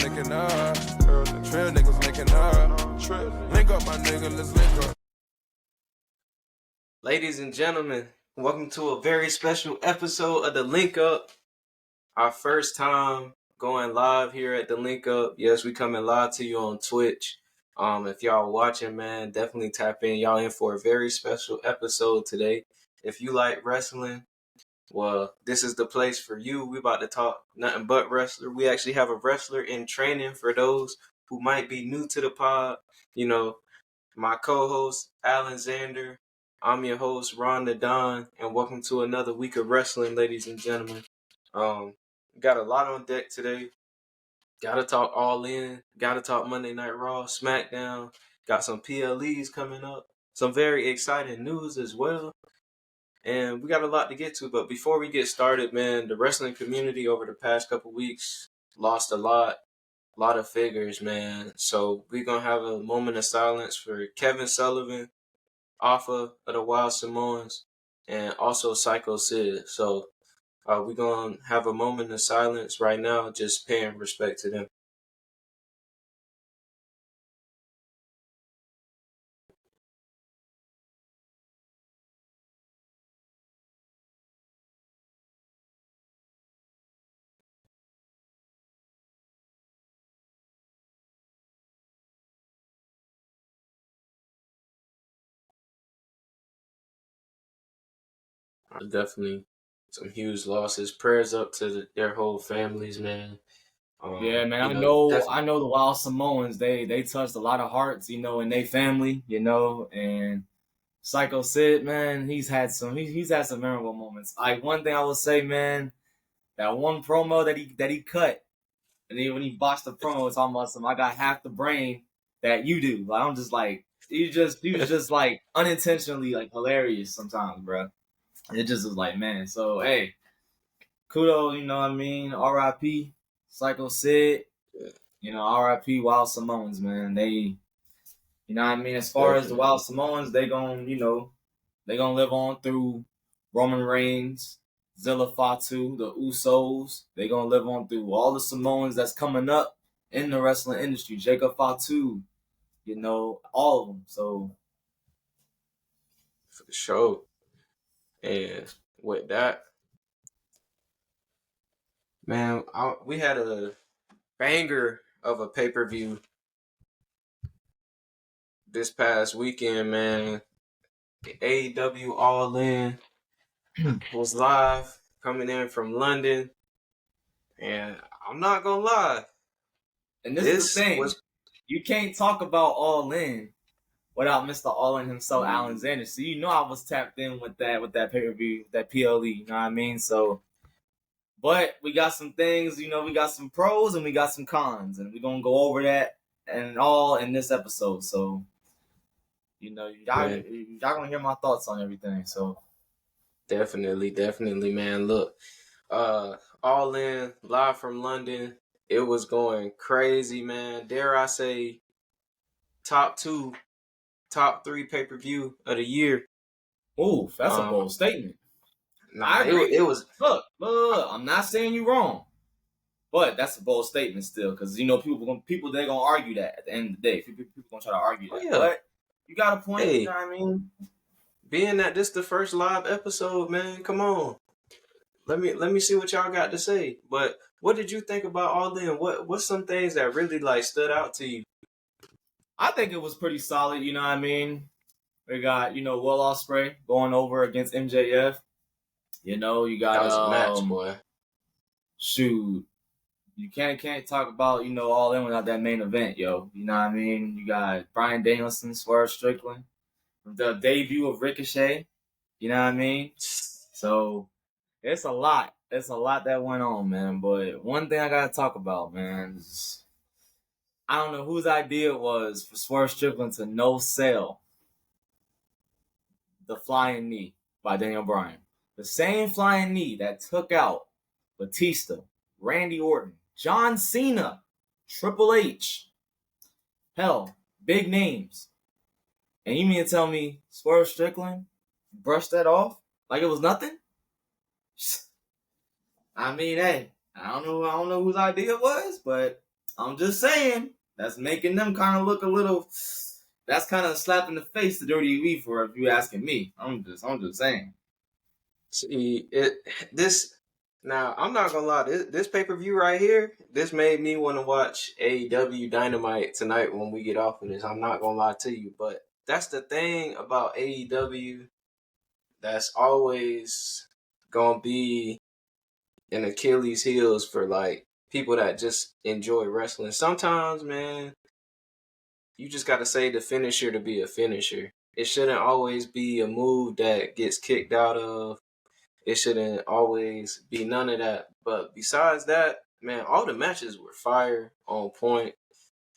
niggas linking up. Trill niggas linking up. Link up, my nigga, let's link up. Ladies and gentlemen, welcome to a very special episode of The Link Up. Our first time going live here at The Link Up. Yes, we coming live to you on Twitch. If y'all watching, man, definitely tap in. Y'all in for a very special episode today. If you like wrestling, well, this is the place for you. We about to talk nothing but wrestler. We actually have a wrestler in training for those who might be new to the pod. You know, my co-host, Allin Xander. I'm your host, Ron the Don, and welcome to another week of wrestling, ladies and gentlemen. Got a lot on deck today. Gotta talk All-In. Gotta talk Monday Night Raw, SmackDown. Got some PLEs coming up. Some very exciting news as well. And we got a lot to get to. But before we get started, man, the wrestling community over the past couple weeks lost a lot of figures, man. So we're going to have a moment of silence for Kevin Sullivan, Alpha of the Wild Samoans, and also Psycho Sid. So we're going to have a moment of silence right now, just paying respect to them. Definitely some huge losses. Prayers up to their whole families, man. Yeah, man. I know the Wild Samoans. They touched a lot of hearts, in their family, and Psycho Sid, man, he's had some memorable moments. Like, one thing I will say, man, that one promo that he cut, and then when he botched the promo, it's talking about I got half the brain that you do. Like, I'm just like, he was just like unintentionally like hilarious sometimes, bro. It just was like, man. So hey, kudos, you know what I mean? R.I.P. Psycho Sid. R.I.P. Wild Samoans, man. They, you know what I mean? As far as the Wild Samoans, they gonna live on through Roman Reigns, Zilla Fatu, the Usos. They gonna live on through all the Samoans that's coming up in the wrestling industry. Jacob Fatu, all of them. So for sure. And with that, man, we had a banger of a pay-per-view this past weekend, man. The AEW All-In was live, coming in from London. And I'm not gonna lie. And this is the thing. You can't talk about All-In without Mr. All-In himself, Allin Xander. So I was tapped in with that pay-per-view, that PLE, you know what I mean? So, but we got some things, we got some pros and we got some cons, and we're gonna go over that and all in this episode. So, y'all gonna hear my thoughts on everything. So definitely, man. Look, All-In live from London. It was going crazy, man. Dare I say, top 3 pay-per-view of the year. Ooh, that's a bold statement. I agree. It was. Look, I'm not saying you wrong, but that's a bold statement still, because people they're gonna argue that at the end of the day. People gonna try to argue that. Yeah. But you got a point. You know what I mean? Being that this the first live episode, man, come on. Let me see what y'all got to say. But what did you think about All-In? What's some things that really like stood out to you? I think it was pretty solid. You know what I mean? We got Will Ospreay going over against MJF. You got that was a match, boy. Shoot, you can't talk about All-In without that main event, yo. You know what I mean? You got Bryan Danielson, Swerve Strickland, the debut of Ricochet. You know what I mean? So it's a lot. It's a lot that went on, man. But one thing I gotta talk about, man, is I don't know whose idea it was for Swerve Strickland to no-sell the flying knee by Daniel Bryan. The same flying knee that took out Batista, Randy Orton, John Cena, Triple H. Hell, big names. And you mean to tell me Swerve Strickland brushed that off like it was nothing? I mean, hey, I don't know whose idea it was, but I'm just saying that's making them kind of look a little. That's kind of a slap in the face to WWE for if you asking me. I'm just saying. See this. Now I'm not gonna lie. This pay-per-view right here, this made me want to watch AEW Dynamite tonight when we get off of this. I'm not gonna lie to you, but that's the thing about AEW. That's always gonna be an Achilles heels for like people that just enjoy wrestling. Sometimes, man, you just gotta say the finisher to be a finisher. It shouldn't always be a move that gets kicked out of. It shouldn't always be none of that. But besides that, man, all the matches were fire, on point.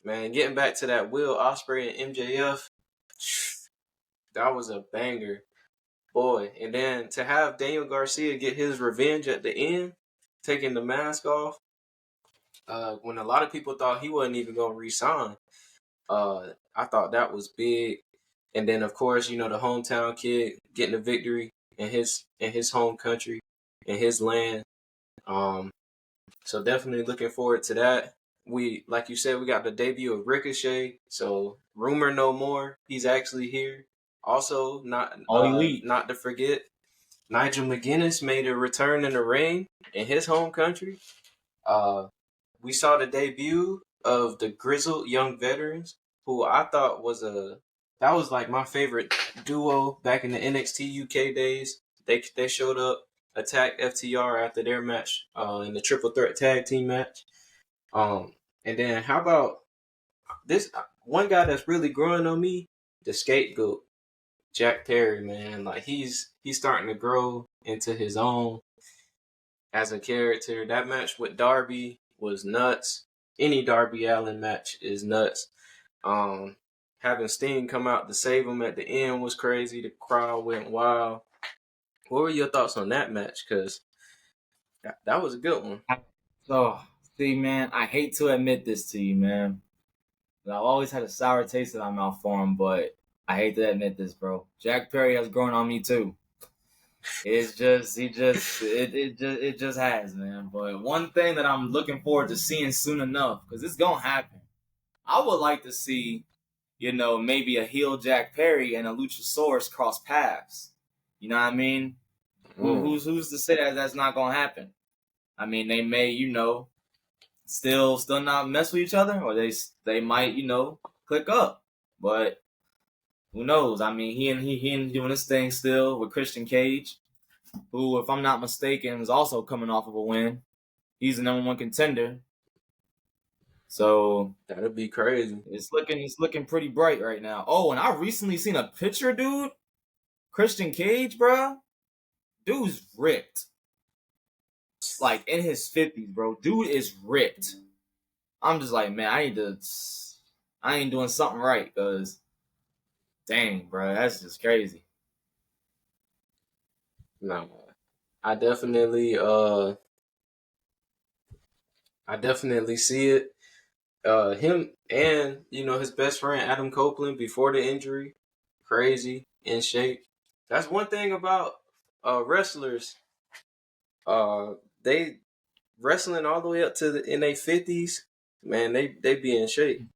Man, getting back to that Will Ospreay and MJF, that was a banger. Boy, and then to have Daniel Garcia get his revenge at the end, taking the mask off, when a lot of people thought he wasn't even going to resign, I thought that was big. And then, of course, you know, the hometown kid getting a victory in his home country, in his land. So definitely looking forward to that. We, like you said, we got the debut of Ricochet. So rumor no more, he's actually here. Also, not Elite. not to forget, Nigel McGuinness made a return in the ring in his home country. We saw the debut of the Grizzled Young Veterans, who I thought that was like my favorite duo back in the NXT UK days. They showed up, attacked FTR after their match in the Triple Threat Tag Team match. And then how about this one guy that's really growing on me, the Scapegoat, Jack Perry, man. Like he's starting to grow into his own as a character. That match with Darby was nuts. Any Darby Allin match is nuts. Having Sting come out to save him at the end was crazy. The crowd went wild. What were your thoughts on that match? Because that was a good one. So, see, man, I hate to admit this to you, man. I've always had a sour taste in my mouth for him, but I hate to admit this, bro. Jack Perry has grown on me too. It's just it just has, man. But one thing that I'm looking forward to seeing soon enough, because it's gonna happen. I would like to see, you know, maybe a heel Jack Perry and a Luchasaurus cross paths. You know what I mean? Who's to say that that's not gonna happen? I mean, they may, you know, still not mess with each other, or they might, you know, click up. But who knows? I mean, he and doing this thing still with Christian Cage, who, if I'm not mistaken, is also coming off of a win. He's the #1 contender. So That'd be crazy. It's looking pretty bright right now. Oh, and I recently seen a picture, dude. Christian Cage, bro. Dude's ripped. Like in his 50s, bro. Dude is ripped. I'm just like, man, I ain't doing something right, because dang, bro, that's just crazy. No. I definitely see it. Him and, you know, his best friend Adam Copeland before the injury, crazy, in shape. That's one thing about wrestlers. They wrestling all the way up to in their 50s, man, they be in shape.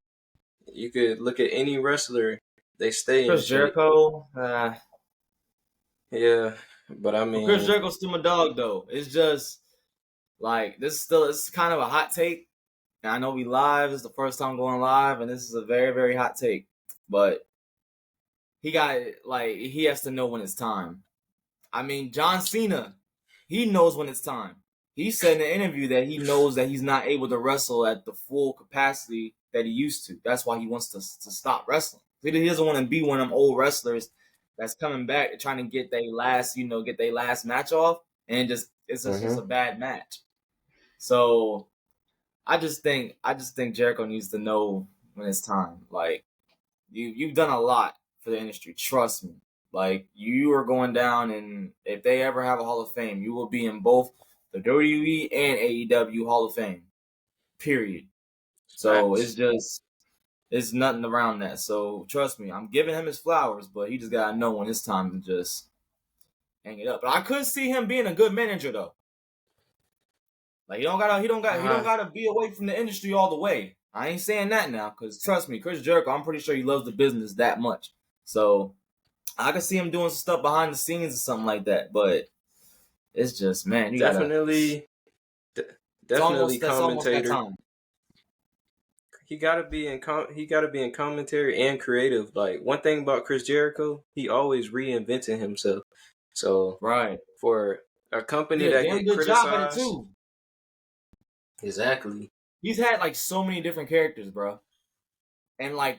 You could look at any wrestler, they stay in Chris shape. Jericho, Yeah, but I mean, Chris Jericho's still my dog though. It's just like it's kind of a hot take. And I know we live. This is the first time going live, and this is a very, very hot take. But he has to know when it's time. I mean, John Cena, he knows when it's time. He said in an interview that he knows that he's not able to wrestle at the full capacity that he used to. That's why he wants to stop wrestling. He doesn't want to be one of them old wrestlers that's coming back trying to get their last match off, and it's just a bad match. So I just think Jericho needs to know when it's time. Like you've done a lot for the industry. Trust me. Like you are going down, and if they ever have a Hall of Fame, you will be in both the WWE and AEW Hall of Fame. Period. So it's nothing around that. So trust me, I'm giving him his flowers, but he just gotta know when it's time to just hang it up. But I could see him being a good manager though. Like he don't gotta be away from the industry all the way. I ain't saying that now, because trust me, Chris Jericho, I'm pretty sure he loves the business that much. So I can see him doing some stuff behind the scenes or something like that. But it's just, man, you definitely almost that commentator. time. He gotta be in commentary and creative. Like, one thing about Chris Jericho, he always reinventing himself. So right, for a company that damn get good criticized, job at it too. Exactly. He's had like so many different characters, bro, and like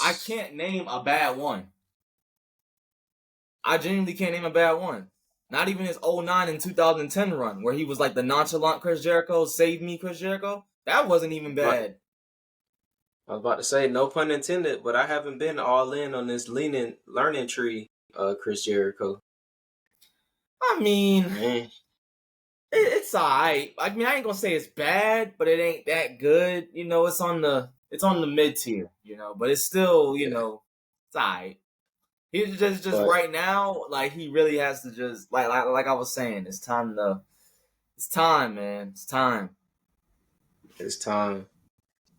I can't name a bad one. I genuinely can't name a bad one. Not even his 09 and 2010 run, where he was like the nonchalant Chris Jericho, save me Chris Jericho. That wasn't even bad. I was about to say, no pun intended, but I haven't been all in on this learning tree, Chris Jericho. I mean, it's alright. I mean, I ain't gonna say it's bad, but it ain't that good. You know, it's on the mid tier. You know, but it's still, you know, it's alright. He's just right now, like he really has to just like I was saying, it's time, man. It's time. It's time.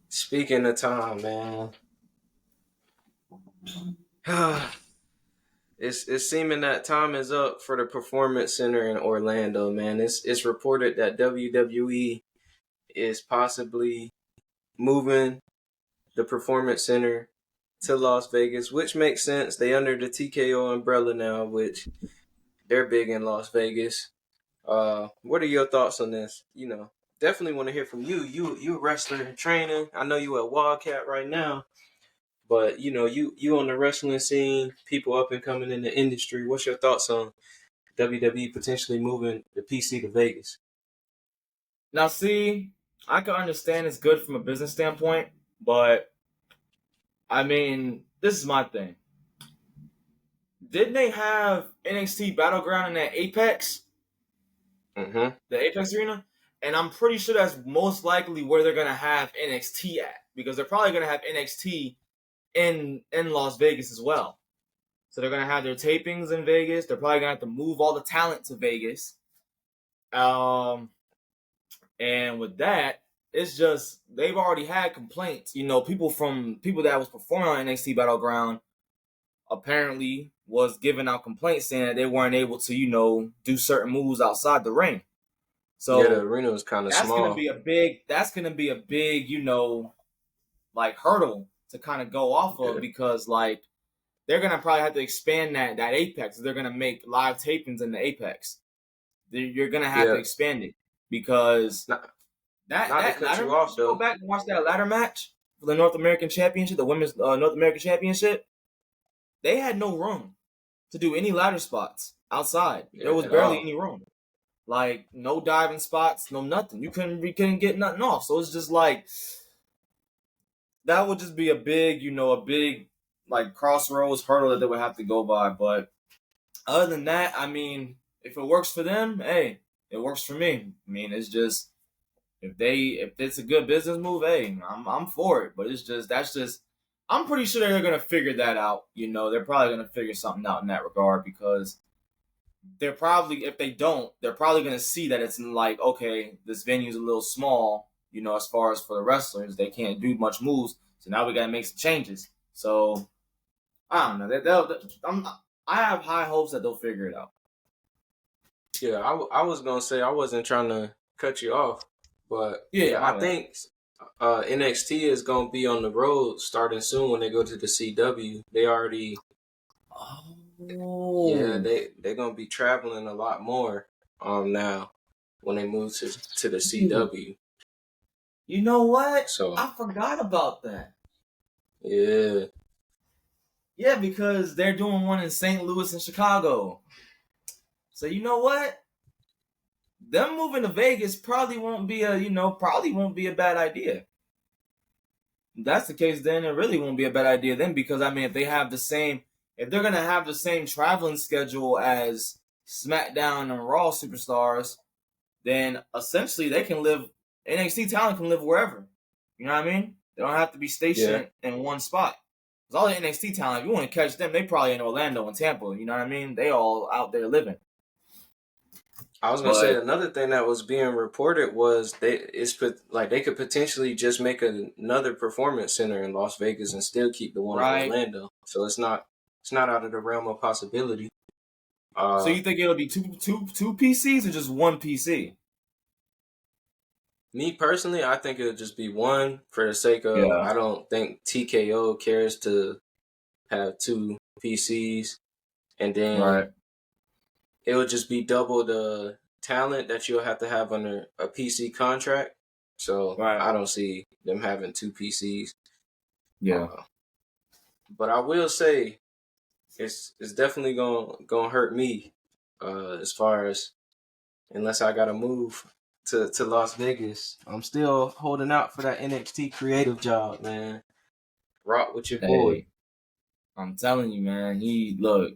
Speaking of time, man. It's seeming that time is up for the Performance Center in Orlando, man. It's reported that WWE is possibly moving the Performance Center to Las Vegas, which makes sense. They under the TKO umbrella now, which they're big in Las Vegas. What are your thoughts on this? You know, definitely want to hear from you. You a wrestler in training. I know you at Wildcat right now, but you know you on the wrestling scene, people up and coming in the industry. What's your thoughts on WWE potentially moving the PC to Vegas? Now, see, I can understand it's good from a business standpoint, but I mean, this is my thing. Didn't they have NXT Battleground in that Apex? Mm-hmm. The Apex Arena? And I'm pretty sure that's most likely where they're going to have NXT at, because they're probably going to have NXT in Las Vegas as well. So they're going to have their tapings in Vegas. They're probably going to have to move all the talent to Vegas. And with that, it's just they've already had complaints. You know, people that was performing on NXT Battleground apparently was giving out complaints saying that they weren't able to, you know, do certain moves outside the ring. So yeah, the arena was kind of small. That's gonna be a big, you know, like hurdle to kind of go off of, because like they're gonna probably have to expand that Apex. They're gonna make live tapings in the Apex. You're gonna have to expand it, because not that to cut you off, though. Go back and watch that ladder match for the North American Championship, the Women's North American Championship. They had no room to do any ladder spots outside. There was barely any room. Like, no diving spots, no nothing. You couldn't get nothing off. So it's just like, that would just be a big like crossroads hurdle that they would have to go by. But other than that, I mean, if it works for them, hey, it works for me. I mean, it's just, if it's a good business move, hey, I'm for it. But I'm pretty sure they're gonna figure that out. You know, they're probably gonna figure something out in that regard, because if they don't, they're probably gonna see that it's like, okay, this venue's a little small, you know, as far as for the wrestlers, they can't do much moves, so now we gotta make some changes. So I don't know. I have high hopes that they'll figure it out. Yeah, I was gonna say, I wasn't trying to cut you off, but I think NXT is gonna be on the road starting soon when they go to the CW. They already, they're gonna be traveling a lot more now when they move to the CW. You know what? So I forgot about that. Yeah. Yeah, because they're doing one in St. Louis and Chicago. So you know what? Them moving to Vegas probably won't be a bad idea. If that's the case, then it really won't be a bad idea then, because I mean, if they're gonna have the same traveling schedule as SmackDown and Raw superstars, then essentially NXT talent can live wherever. You know what I mean? They don't have to be stationed in one spot. Because all the NXT talent, if you want to catch them, they probably in Orlando and Tampa. You know what I mean? They all out there living. I was gonna say another thing that was being reported was they could potentially just make another performance center in Las Vegas and still keep the one in Orlando. So it's not out of the realm of possibility. So you think it'll be two PCs or just one PC? Me personally, I think it'll just be one for the sake of I don't think TKO cares to have two PCs, and then it would just be double the talent that you'll have to have under a PC contract. So I don't see them having two PCs. Yeah. But I will say it's definitely gonna hurt me as far as unless I gotta move to Las Vegas. I'm still holding out for that NXT creative job, man. Rock with your boy. I'm telling you, man. Look,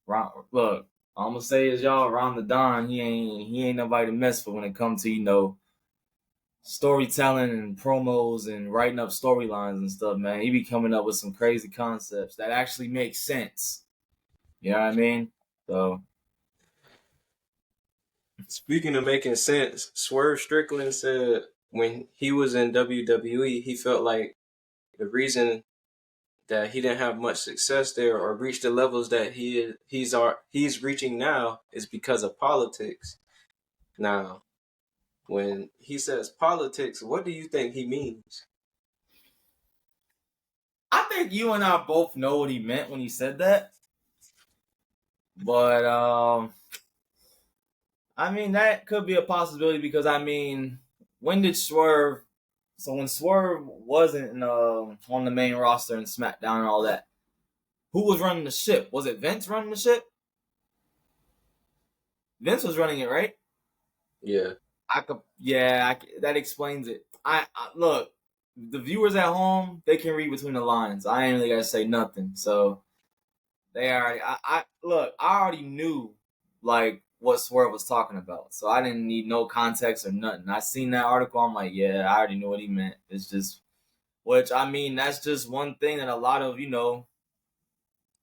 I'm gonna say is y'all around the Don. He ain't nobody to mess with when it comes to storytelling and promos and writing up storylines and stuff, man. He be coming up with some crazy concepts that actually make sense. You know what I mean? So, speaking of making sense, Swerve Strickland said when he was in WWE, he felt like the reason that he didn't have much success there or reach the levels that he's reaching now is because of politics. Now, when he says politics, what do you think he means? I think you and I both know what he meant when he said that. But I mean that could be a possibility because when did Swerve? So when Swerve wasn't on the main roster and SmackDown and all that, who was running the ship? Was it Vince running the ship? Vince was running it, right? Yeah. That explains it. I look, the viewers at home, they can read between the lines. I ain't really gotta say nothing. So they already, I already knew like what Swerve was talking about. So I didn't need no context or nothing. I seen that article. I'm like, yeah, I already knew what he meant. It's just, that's just one thing that a lot of,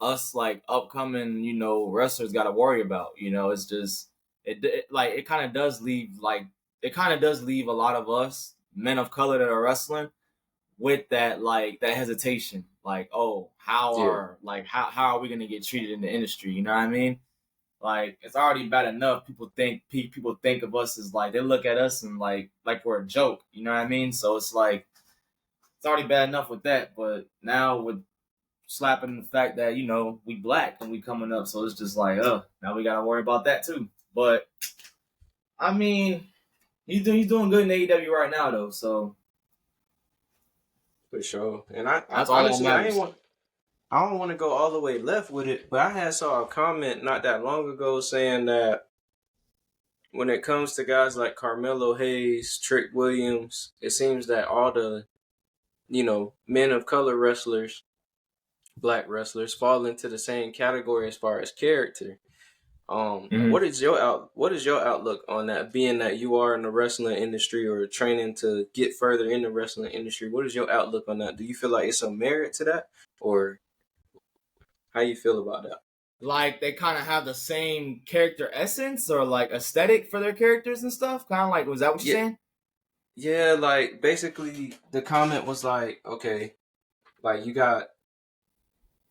us like upcoming, wrestlers got to worry about. It's just, it kind of does leave a lot of us men of color that are wrestling with that that hesitation, like, oh, how are we gonna get treated in the industry? You know what I mean? Like, it's already bad enough people think of us as like, they look at us and like we're a joke. You know what I mean? So it's like it's already bad enough with that, but now with slapping the fact that we black and we coming up, so it's just like, now we gotta worry about that too. But I mean, he's doing good in AEW right now though, so for sure. And I honestly I don't want to go all the way left with it, but I saw a comment not that long ago saying that when it comes to guys like Carmelo Hayes, Trick Williams, it seems that all the men of color wrestlers, black wrestlers, fall into the same category as far as character. What is your outlook on that, being that you are in the wrestling industry or training to get further in the wrestling industry? What is your outlook on that? Do you feel like it's some merit to that, or how you feel about that? Like they kind of have the same character essence or like aesthetic for their characters and stuff? Kind of like, was that what you're saying? Yeah, like basically the comment was like, okay, like you got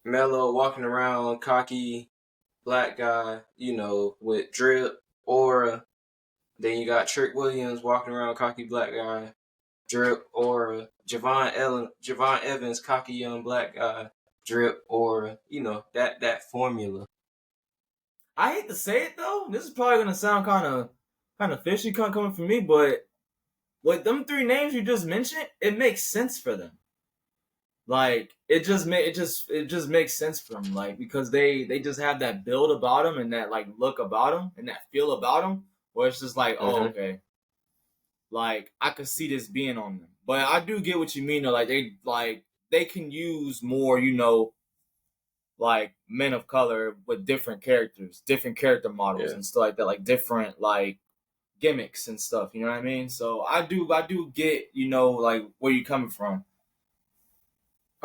Mello walking around cocky black guy, with drip, aura. Then you got Trick Williams walking around cocky black guy, drip, aura. Javon Evans, cocky young black guy, drip, aura. That formula. I hate to say it though. This is probably gonna sound kind of fishy coming from me, but with them three names you just mentioned, it makes sense for them. Like it just makes sense for them, like because they just have that build about them and that like look about them and that feel about them, where it's just like, oh, okay, like I could see this being on them. But I do get what you mean though. Like they can use more, like men of color with different characters, different character models and stuff like that, like different like gimmicks and stuff. You know what I mean? So I do get like where you're coming from.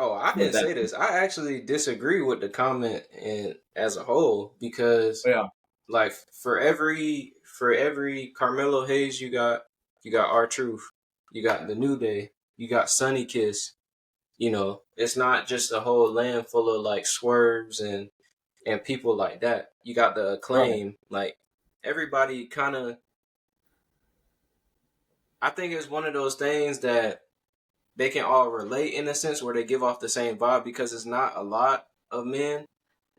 Oh, I didn't say this. I actually disagree with the comment and as a whole because like for every Carmelo Hayes, you got R-Truth, you got the New Day, you got Sunny Kiss. You know, it's not just a whole land full of like swerves and people like that. You got the Acclaim, Right. like everybody kind of. I think it's one of those things that they can all relate in a sense where they give off the same vibe because it's not a lot of men,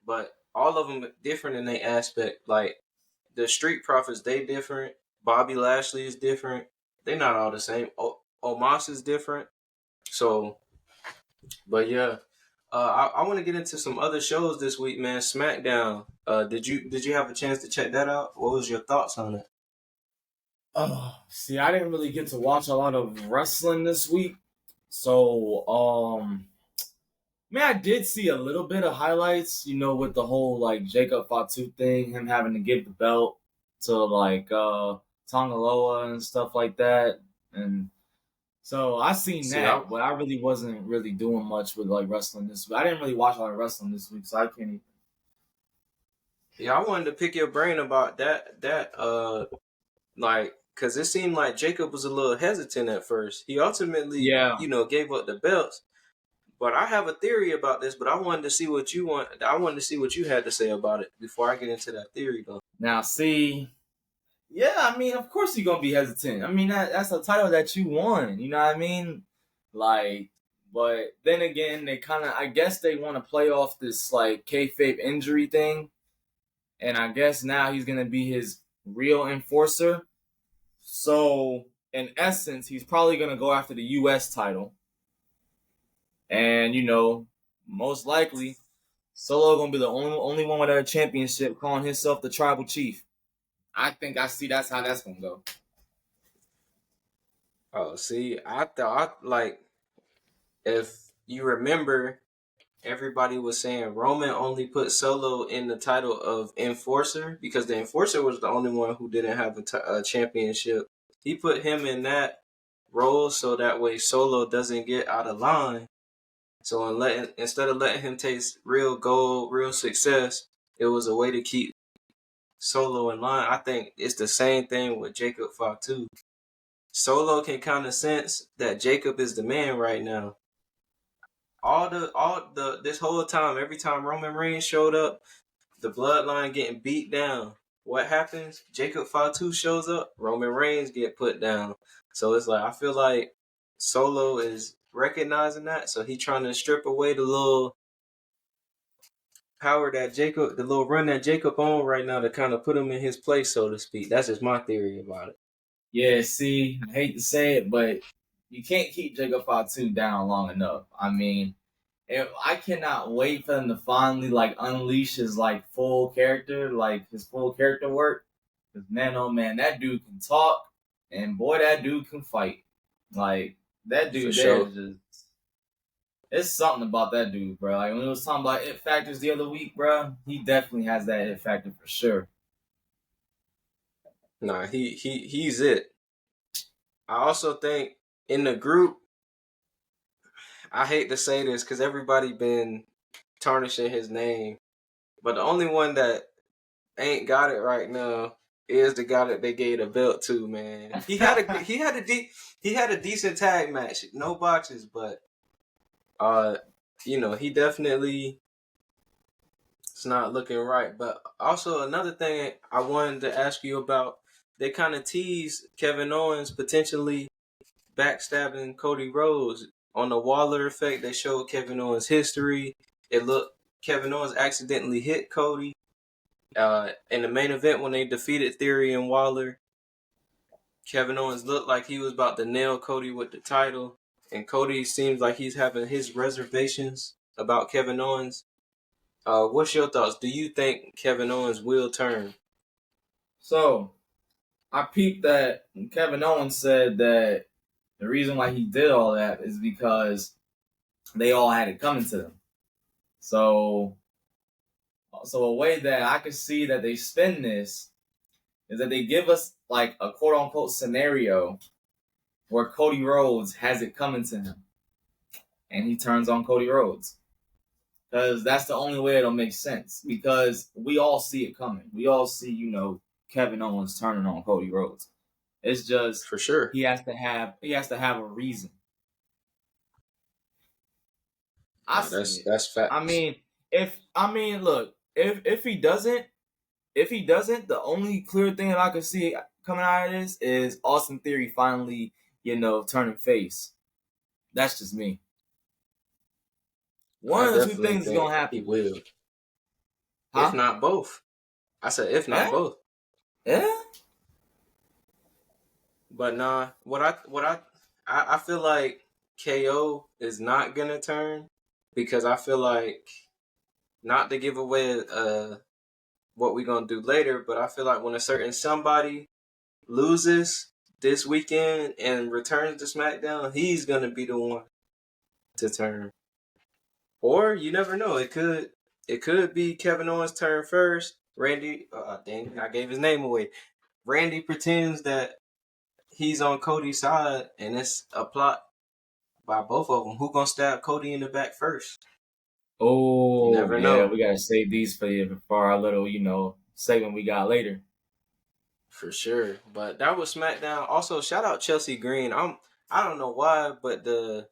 but all of them different in their aspect. Like the Street Profits, they different. Bobby Lashley is different. They're not all the same. Omos is different. So, but yeah, I want to get into some other shows this week, man. SmackDown. Did you have a chance to check that out? What was your thoughts on it? See, I didn't really get to watch a lot of wrestling this week, so man, I did see a little bit of highlights, you know, with the whole like Jacob Fatu thing, him having to give the belt to like Tongaloa and stuff like that, and so I seen See, that, but I really wasn't really doing much with like wrestling this week. I didn't really watch a lot of wrestling this week, so I can't even. yeah, I wanted to pick your brain about that. Like, because it seemed like Jacob was a little hesitant at first. He ultimately, Yeah. you know, gave up the belts. But I have a theory about this. But I wanted to see what you want. I wanted to see what you had to say about it before I get into that theory, though. Now, see, yeah, I mean, of course you're gonna be hesitant. I mean, that's a title that you won. You know what I mean? Like, but then again, they kind of, I guess they want to play off this like kayfabe injury thing, and I guess now he's gonna be his real enforcer. So, in essence, he's probably gonna go after the U.S. title, and you know, most likely, Solo gonna be the only one with a championship, calling himself the tribal chief. I think I see that's how that's gonna go. Oh, see, I thought like if you remember, everybody was saying Roman only put Solo in the title of enforcer because the enforcer was the only one who didn't have a championship. He put him in that role so that way Solo doesn't get out of line. So instead of letting him taste real gold, real success, it was a way to keep Solo in line. I think it's the same thing with Jacob Fatu. Solo can kind of sense that Jacob is the man right now. This whole time, every time Roman Reigns showed up, the bloodline getting beat down. What happens? Jacob Fatu shows up, Roman Reigns get put down. So it's like I feel like Solo is recognizing that, so he trying to strip away the little power that Jacob, the little run that Jacob on right now to kind of put him in his place, so to speak. That's just my theory about it. Yeah, see, I hate to say it, but you can't keep Jacob Fatu down long enough. I mean, I cannot wait for him to finally like unleash his like full character, like his full character work. Because man, oh man, that dude can talk, and boy, that dude can fight. Like that dude, For there sure. is just it's something about that dude, bro. Like when we was talking about it factors the other week, bro, he definitely has that it factor for sure. Nah, he's it. I also think in the group, I hate to say this because everybody been tarnishing his name, but the only one that ain't got it right now is the guy that they gave the belt to. Man, he had a decent tag match, no botches, but you know, he definitely it's not looking right. But also another thing I wanted to ask you about, they kind of tease Kevin Owens potentially backstabbing Cody Rhodes on the Waller effect. They showed Kevin Owens' history. It looked Kevin Owens accidentally hit Cody in the main event when they defeated Theory and Waller. Kevin Owens looked like he was about to nail Cody with the title, and Cody seems like he's having his reservations about Kevin Owens. What's your thoughts? Do you think Kevin Owens will turn? So I peeped that Kevin Owens said that the reason why he did all that is because they all had it coming to them. So a way that I could see that they spin this is that they give us like a quote unquote scenario where Cody Rhodes has it coming to him and he turns on Cody Rhodes. Because that's the only way it'll make sense. Because we all see it coming. We all see, you know, Kevin Owens turning on Cody Rhodes. It's just for sure. he has to have a reason. That's facts. I mean, look, if he doesn't, the only clear thing that I could see coming out of this is Austin Theory finally, you know, turning face. That's just me. One of the two things is gonna happen. He will. Huh? If not both. I said if not both. Yeah. But nah, I feel like KO is not gonna turn because I feel like, not to give away what we're gonna do later, but I feel like when a certain somebody loses this weekend and returns to SmackDown, he's gonna be the one to turn. Or you never know, it could be Kevin Owens' turn first. Randy, dang, I gave his name away. Randy pretends that he's on Cody's side, and it's a plot by both of them. Who gonna stab Cody in the back first? Oh, you never know. We gotta save these for our little, you know, segment we got later. For sure. But that was SmackDown. Also, shout out Chelsea Green. I don't know why, but the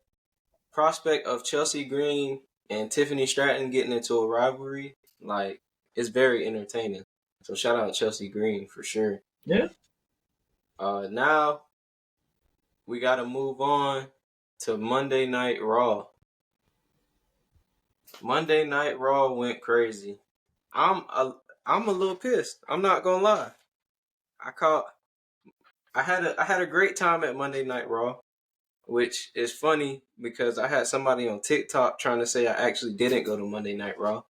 prospect of Chelsea Green and Tiffany Stratton getting into a rivalry, like, it's very entertaining. So shout out Chelsea Green for sure. Yeah. Now we got to move on to Monday Night Raw. Monday Night Raw went crazy. I'm a little pissed. I'm not gonna lie. I had a great time at Monday Night Raw, which is funny because I had somebody on TikTok trying to say I actually didn't go to Monday Night Raw,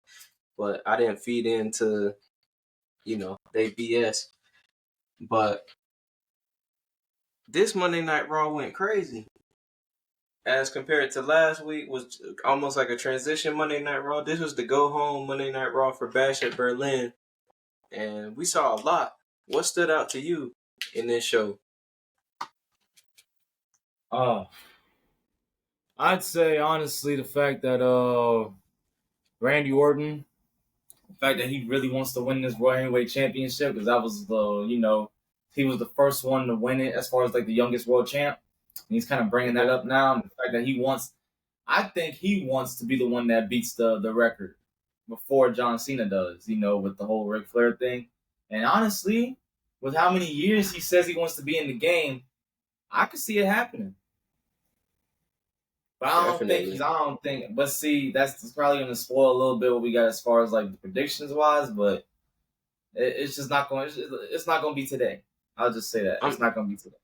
but I didn't feed into, you know, they BS. But this Monday Night Raw went crazy. As compared to last week, was almost like a transition Monday Night Raw. This was the go home Monday Night Raw for Bash at Berlin, and we saw a lot. What stood out to you in this show? I'd say honestly the fact that Randy Orton, the fact that he really wants to win this Royal Heavyweight Championship, because that was he was the first one to win it as far as like the youngest world champ. And he's kind of bringing that up now, and the fact that I think he wants to be the one that beats the record before John Cena does, you know, with the whole Ric Flair thing. And honestly, with how many years he says he wants to be in the game, I could see it happening. But I don't think. But see, that's probably going to spoil a little bit what we got as far as like the predictions wise. But it's just not going. It's not going to be today. I'll just say that it's not going to be today.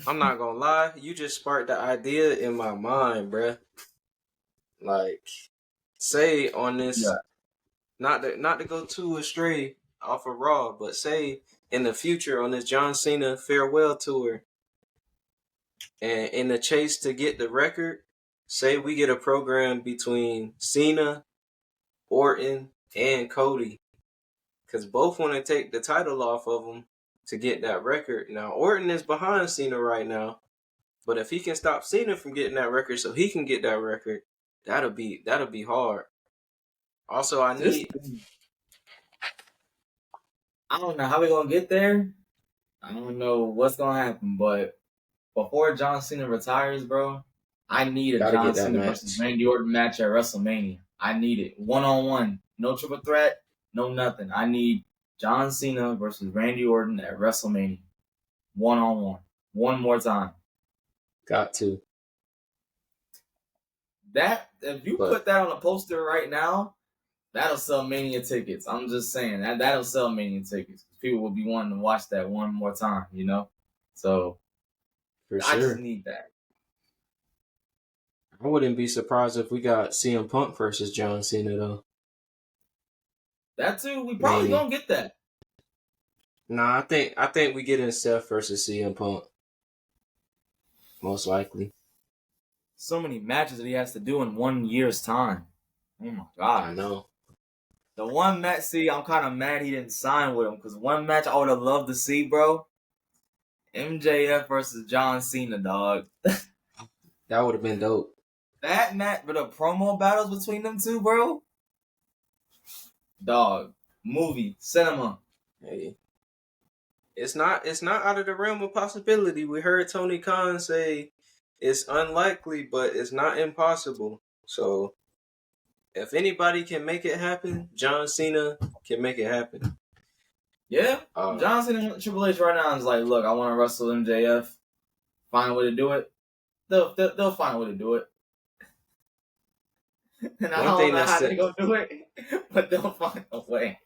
I'm not gonna lie. You just sparked the idea in my mind, bruh. Like, say on this, not to go too astray off of Raw, but say in the future on this John Cena farewell tour, and in the chase to get the record, say we get a program between Cena, Orton, and Cody, because both want to take the title off of them to get that record. Now, Orton is behind Cena right now, but if he can stop Cena from getting that record so he can get that record, that'll be hard. Also, I don't know how we're going to get there. I don't know what's going to happen, but before John Cena retires, bro, I need a John Cena versus Randy Orton match at WrestleMania. I need it. One-on-one. No triple threat. No nothing. I need John Cena versus Randy Orton at WrestleMania. One-on-one. One more time. Got to. If you put that on a poster right now, that'll sell Mania tickets. I'm just saying. That'll sell Mania tickets. People will be wanting to watch that one more time, you know? So, for sure. I just need that. I wouldn't be surprised if we got CM Punk versus John Cena, though. That too. We probably gonna get that. Nah, I think we get in Seth versus CM Punk. Most likely. So many matches that he has to do in 1 year's time. Oh my god. I know. The one match, I'm kind of mad he didn't sign with him, because one match I would have loved to see, bro. MJF versus John Cena, dog. That would have been dope. that match, but the promo battles between them two, bro. Dog, movie, cinema. Hey, it's not out of the realm of possibility. We heard Tony Khan say it's unlikely, but it's not impossible. So if anybody can make it happen, John Cena can make it happen. Yeah, John Cena and Triple H right now is like, look, I want to wrestle MJF. Find a way to do it. They'll find a way to do it. And I don't know how they're gonna do it, but they'll find a way.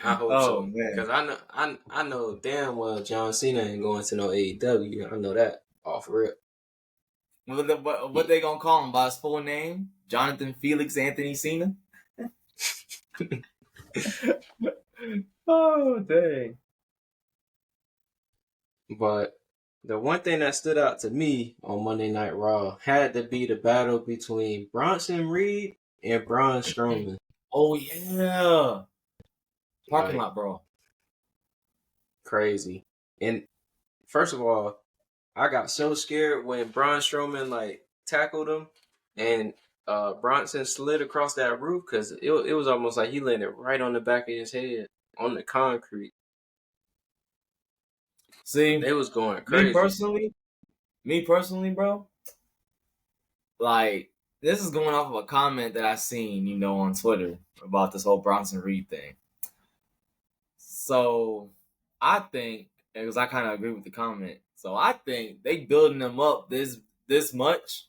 I hope so, because I know damn well John Cena ain't going to no AEW. I know that off rip. What they gonna call him by his full name? Jonathan Felix Anthony Cena. Oh dang! But the one thing that stood out to me on Monday Night Raw had to be the battle between Bronson Reed and Braun Strowman. Oh yeah, parking lot brawl. Crazy. And first of all, I got so scared when Braun Strowman tackled him and Bronson slid across that roof because it was almost like he landed right on the back of his head on the concrete. See, it was going crazy. Me personally, bro. Like, this is going off of a comment that I seen, on Twitter about this whole Bronson Reed thing. So I think, because I kind of agree with the comment, so I think they building them up this much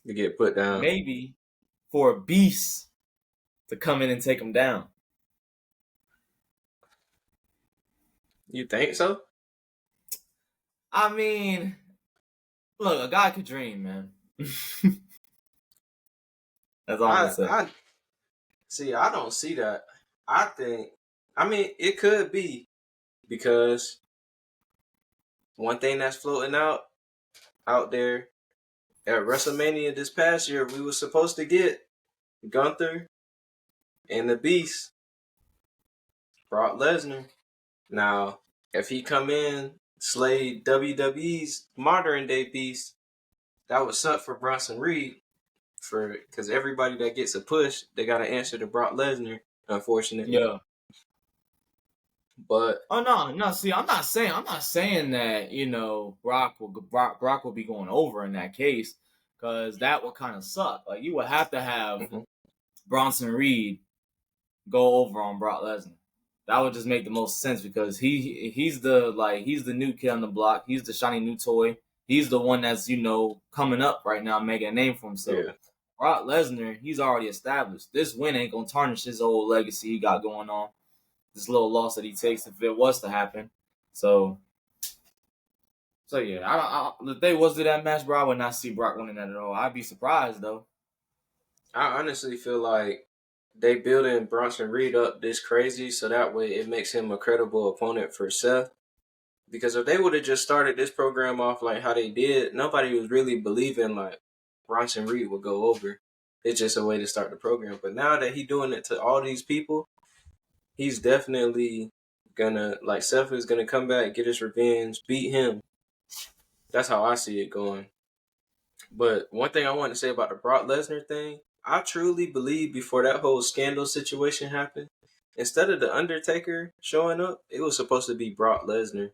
to get put down, maybe for a beast to come in and take them down. You think so? I mean, look, a guy could dream, man. That's all I'm saying. I don't see that. It could be because one thing that's floating out there at WrestleMania this past year, we were supposed to get Gunther and the Beast, Brock Lesnar. Now, if he come in, slay WWE's modern day Beast, that was something for Bronson Reed, because everybody that gets a push, they got to answer to Brock Lesnar, unfortunately. Yeah. But no. See, I'm not saying that Brock will be going over in that case, because that would kind of suck. Like, you would have to have Bronson Reed go over on Brock Lesnar. That would just make the most sense because he's the new kid on the block. He's the shiny new toy. He's the one that's coming up right now, making a name for himself. Yeah. Brock Lesnar, he's already established. This win ain't gonna tarnish his old legacy he got going on. This little loss that he takes if it was to happen. So yeah, if they was to that match, bro, I would not see Brock winning that at all. I'd be surprised though. I honestly feel like they building Bronson Reed up this crazy so that way it makes him a credible opponent for Seth. Because if they would have just started this program off like how they did, nobody was really believing like Bronson Reed would go over. It's just a way to start the program. But now that he's doing it to all these people, he's definitely gonna, Seth is gonna come back, get his revenge, beat him. That's how I see it going. But one thing I want to say about the Brock Lesnar thing, I truly believe before that whole scandal situation happened, instead of The Undertaker showing up, it was supposed to be Brock Lesnar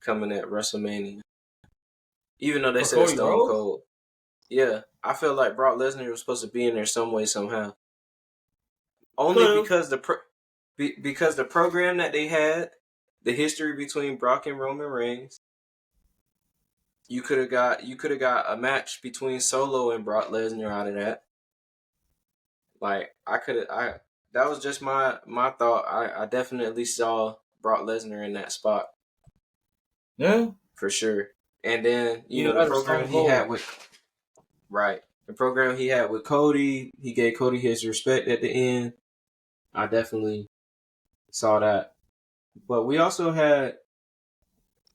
coming at WrestleMania. Even though they said Stone Cold. Yeah, I feel like Brock Lesnar was supposed to be in there some way, somehow. Only because the program that they had, the history between Brock and Roman Reigns, you could have got a match between Solo and Brock Lesnar out of that. That was just my thought. I definitely saw Brock Lesnar in that spot. Yeah. For sure. And then, the program he had with Cody, he gave Cody his respect at the end. I definitely saw that. But we also had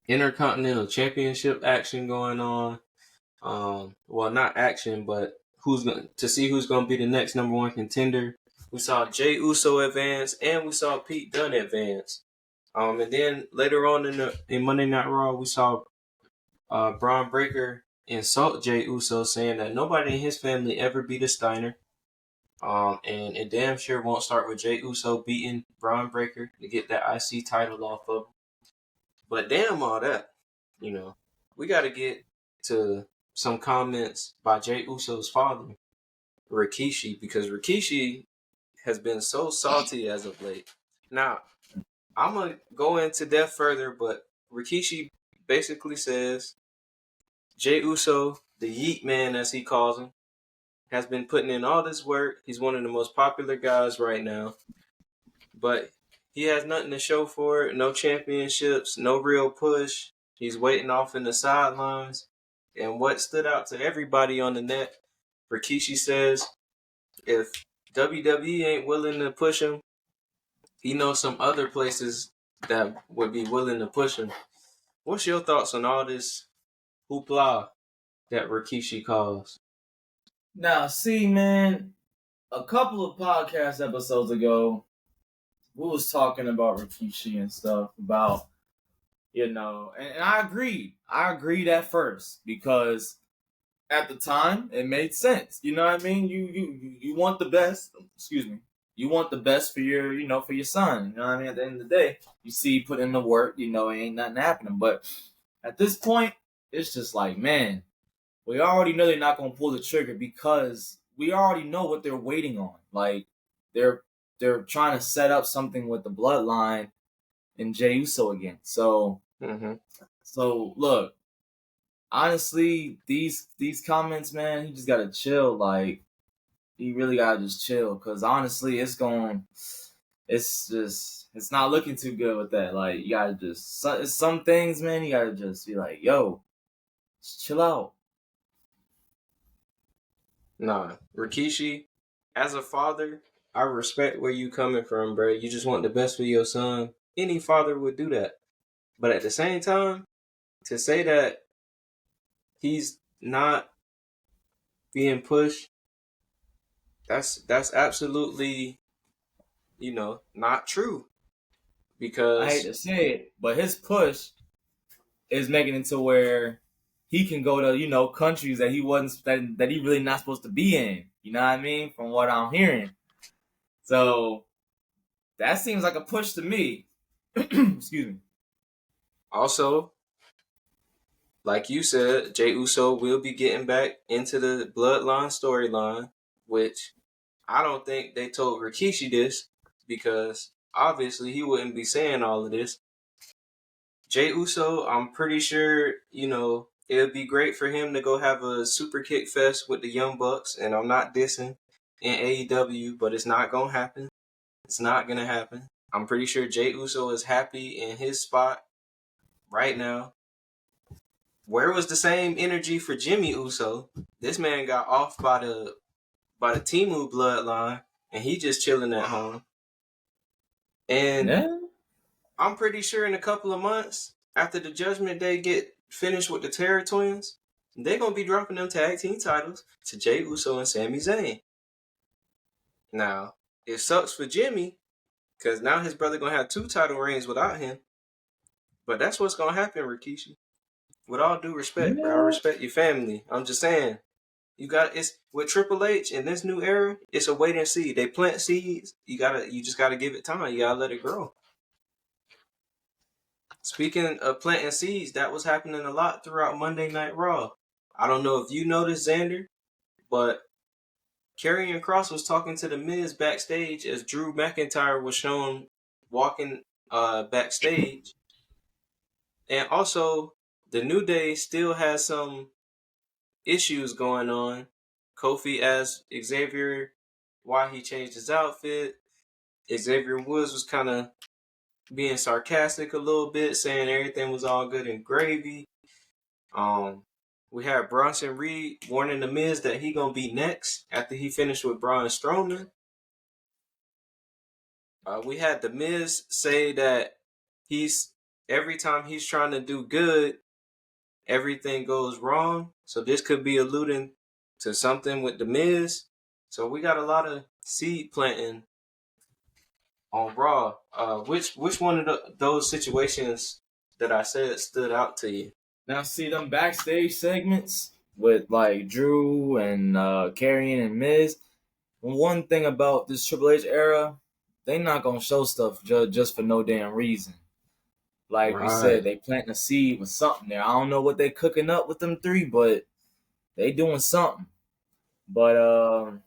Intercontinental Championship action going on. Well, not action, but who's going to be the next number one contender. We saw Jey Uso advance, and we saw Pete Dunne advance. And then later on in Monday Night Raw, we saw Braun Breaker insult Jey Uso, saying that nobody in his family ever beat a Steiner. And it damn sure won't start with Jey Uso beating Braun Breaker to get that IC title off of him. But damn all that, we got to get to some comments by Jey Uso's father, Rikishi, because Rikishi has been so salty as of late. Now, I'm going to go into depth further, but Rikishi basically says Jey Uso, the Yeet Man as he calls him, has been putting in all this work. He's one of the most popular guys right now. But he has nothing to show for it. No championships, no real push. He's waiting off in the sidelines. And what stood out to everybody on the net, Rikishi says, if WWE ain't willing to push him, he knows some other places that would be willing to push him. What's your thoughts on all this hoopla that Rikishi calls? Now, see, man, a couple of podcast episodes ago, we was talking about Rikishi and stuff about, and I agreed. I agreed at first because at the time it made sense. You know what I mean? You want the best. Excuse me. You want the best for your, for your son. You know what I mean? At the end of the day, you see, put in the work. Ain't nothing happening. But at this point, it's just like, man, we already know they're not gonna pull the trigger because we already know what they're waiting on. Like they're trying to set up something with the bloodline and Jey Uso again. So, So look, honestly, these comments, man, you just gotta chill. Like, you really gotta just chill, because honestly, it's not looking too good with that. Like, you gotta just some things, man. You gotta just be like, yo, just chill out. Nah, Rikishi, as a father, I respect where you coming from, bro. You just want the best for your son. Any father would do that. But at the same time, to say that he's not being pushed, that's absolutely, not true. Because I hate to say it, but his push is making it to where he can go to, countries that he wasn't that he really not supposed to be in. You know what I mean? From what I'm hearing. So that seems like a push to me. Excuse me. Also, like you said, Jey Uso will be getting back into the bloodline storyline, which I don't think they told Rikishi this, because obviously he wouldn't be saying all of this. Jey Uso, I'm pretty sure, it would be great for him to go have a super kick fest with the Young Bucks, and I'm not dissing in AEW, but it's not going to happen. It's not going to happen. I'm pretty sure Jey Uso is happy in his spot right now. Where was the same energy for Jimmy Uso? This man got off by the Timu bloodline, and he just chilling at home. And I'm pretty sure in a couple of months, after the Judgment Day get finished with the Terror Twins, they're going to be dropping them tag team titles to Jey Uso and Sami Zayn. Now, it sucks for Jimmy, because now his brother going to have 2 title reigns without him. But that's what's going to happen, Rikishi. With all due respect, bro, I respect your family. I'm just saying, it's with Triple H in this new era, it's a wait and see. They plant seeds. You just gotta give it time. You gotta let it grow. Speaking of planting seeds, that was happening a lot throughout Monday Night Raw. I don't know if you noticed, Xander, but Karrion Kross was talking to The Miz backstage as Drew McIntyre was shown walking backstage. And also, the New Day still has some issues going on. Kofi asked Xavier why he changed his outfit. Xavier Woods was kind of being sarcastic a little bit, saying everything was all good and gravy. We had Bronson Reed warning The Miz that he gonna be next after he finished with Braun Strowman. We had The Miz say that every time he's trying to do good, everything goes wrong. So this could be alluding to something with The Miz. So we got a lot of seed planting on Raw. Which one of those situations that I said stood out to you? Now, see them backstage segments. with like Drew and Karrion and Miz. One thing about this Triple H era, they not gonna show stuff just for no damn reason. Like we said, they planting a seed with something there. I don't know what they cooking up with them three, but they doing something. But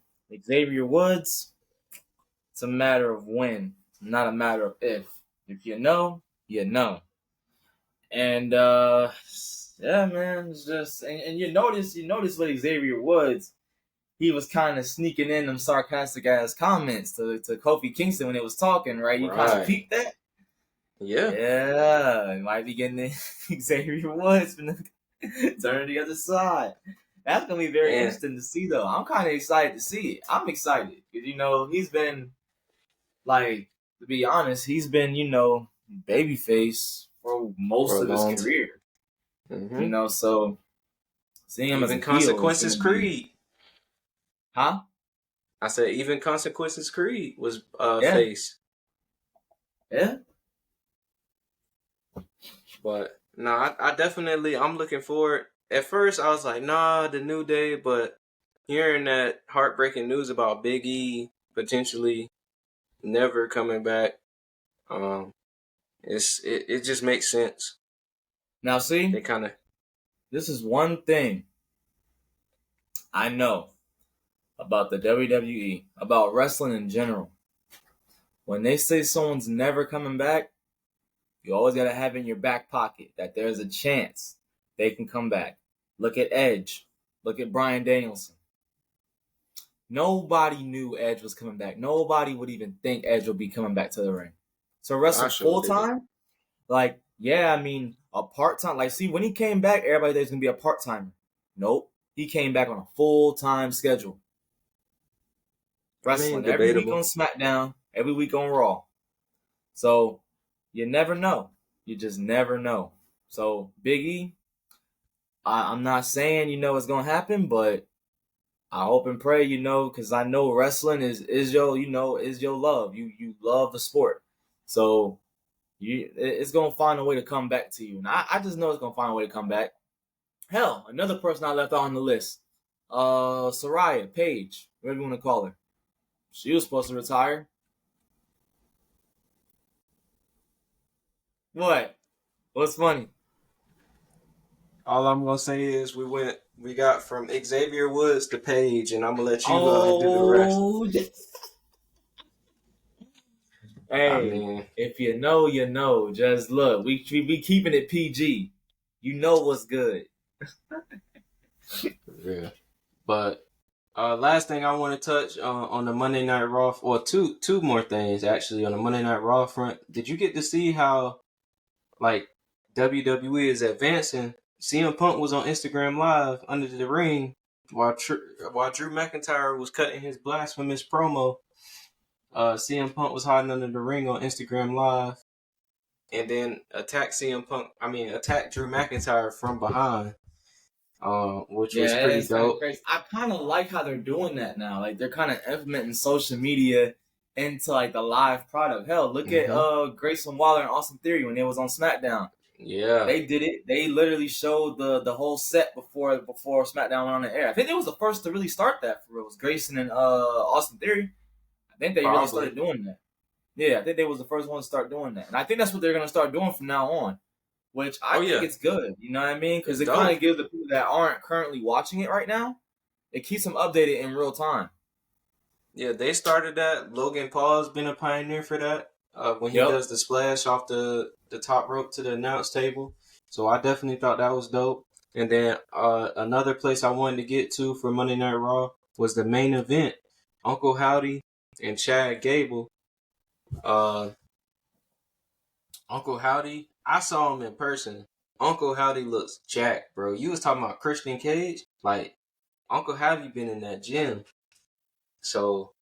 Xavier Woods, it's a matter of when, not a matter of if. If you know, you know. And yeah, man, it's just and you notice with Xavier Woods, he was kind of sneaking in them sarcastic ass comments to Kofi Kingston when they was talking, right? You kind of peeped that. Yeah, might be getting Xavier Woods from turn to the other side. That's gonna be very interesting to see, though. I'm kind of excited to see it. I'm excited because he's been like, to be honest, he's been babyface for most of his career. Mm-hmm. So seeing him even as a Consequences heel Creed. Huh? I said even Consequences Creed was face. Yeah. But no, I definitely I'm looking forward. At first I was like, nah, the New Day, but hearing that heartbreaking news about Big E potentially never coming back, it just makes sense. Now see, they kind of. This is one thing I know about the WWE, about wrestling in general. When they say someone's never coming back, you always got to have in your back pocket that there's a chance they can come back. Look at Edge. Look at Bryan Danielson. Nobody knew Edge was coming back. Nobody would even think Edge would be coming back to the ring. So wrestle full-time? Like, yeah, I mean, a part-time. Like, see, when he came back, everybody there's going to be a part-timer. Nope. He came back on a full-time schedule. Wrestling every week on SmackDown, every week on Raw. So, you never know. You just never know. So, Big E, I'm not saying it's going to happen, but I hope and pray, because I know wrestling is your love. You love the sport. So, it's going to find a way to come back to you. And I just know it's going to find a way to come back. Hell, another person I left out on the list, Soraya, Paige, whatever you want to call her. She was supposed to retire. What? What's funny? All I'm gonna say is we got from Xavier Woods to Paige, and I'm gonna let you do the rest. Hey, if you know, you know. Just look, we keeping it PG. You know what's good. Yeah, but last thing I want to touch on the Monday Night Raw, or two more things actually on the Monday Night Raw front. Did you get to see how like WWE is advancing? CM Punk was on Instagram Live under the ring while Drew McIntyre was cutting his blasphemous promo. CM Punk was hiding under the ring on Instagram Live, and then attacked Drew McIntyre from behind, which was pretty dope. Crazy. I kind of like how they're doing that now. Like they're kind of implementing social media into like the live product. Hell, look at Grayson Waller and Austin Theory when they was on SmackDown. Yeah, they did it. They literally showed the whole set before SmackDown went on the air. I think they was the first to really start that for real. It was Grayson and Austin Theory. I think they really started doing that. Yeah, I think they was the first one to start doing that, and I think that's what they're gonna start doing from now on. Which I think it's good. You know what I mean? Because it kind of gives the people that aren't currently watching it right now, it keeps them updated in real time. Yeah, they started that. Logan Paul's been a pioneer for that. When he does the splash off the top rope to the announce table. So I definitely thought that was dope. And then another place I wanted to get to for Monday Night Raw was the main event. Uncle Howdy and Chad Gable. Uncle Howdy, I saw him in person. Uncle Howdy looks jacked, bro. You was talking about Christian Cage? Like, Uncle Howdy been in that gym. So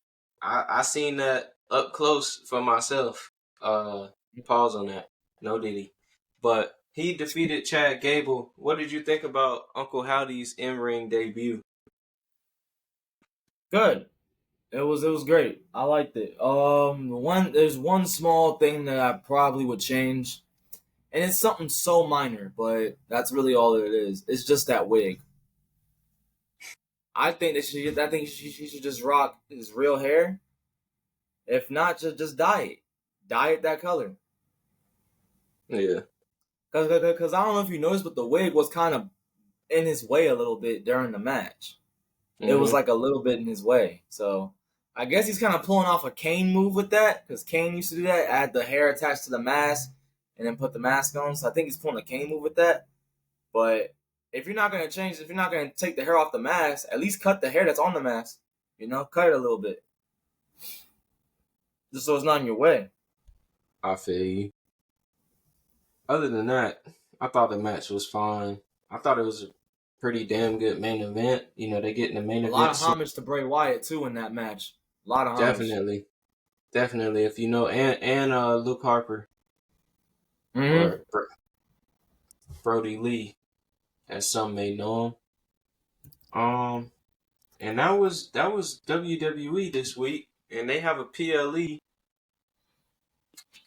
I seen that up close for myself. Pause on that. No diddy. But he defeated Chad Gable. What did you think about Uncle Howdy's in-ring debut? Good. It was great. I liked it. There's one small thing that I probably would change, and it's something so minor, but that's really all it is. It's just that wig. I think she should just rock his real hair. If not, just dye it that color. Yeah. Because I don't know if you noticed, but the wig was kind of in his way a little bit during the match. It was like a little bit in his way. So I guess he's kind of pulling off a Kane move with that, because Kane used to do that, add the hair attached to the mask and then put the mask on. So I think he's pulling a Kane move with that. But if you're not going to change, if you're not going to take the hair off the mask, at least cut the hair that's on the mask. Cut it a little bit. Just so it's not in your way. I feel you. Other than that, I thought the match was fine. I thought it was a pretty damn good main event. They get in the main event. A lot of homage to Bray Wyatt, too, in that match. A lot of homage. Definitely. If you know, and Luke Harper. Mm-hmm. Or Brody Lee, as some may know him. And that was WWE this week, and they have a PLE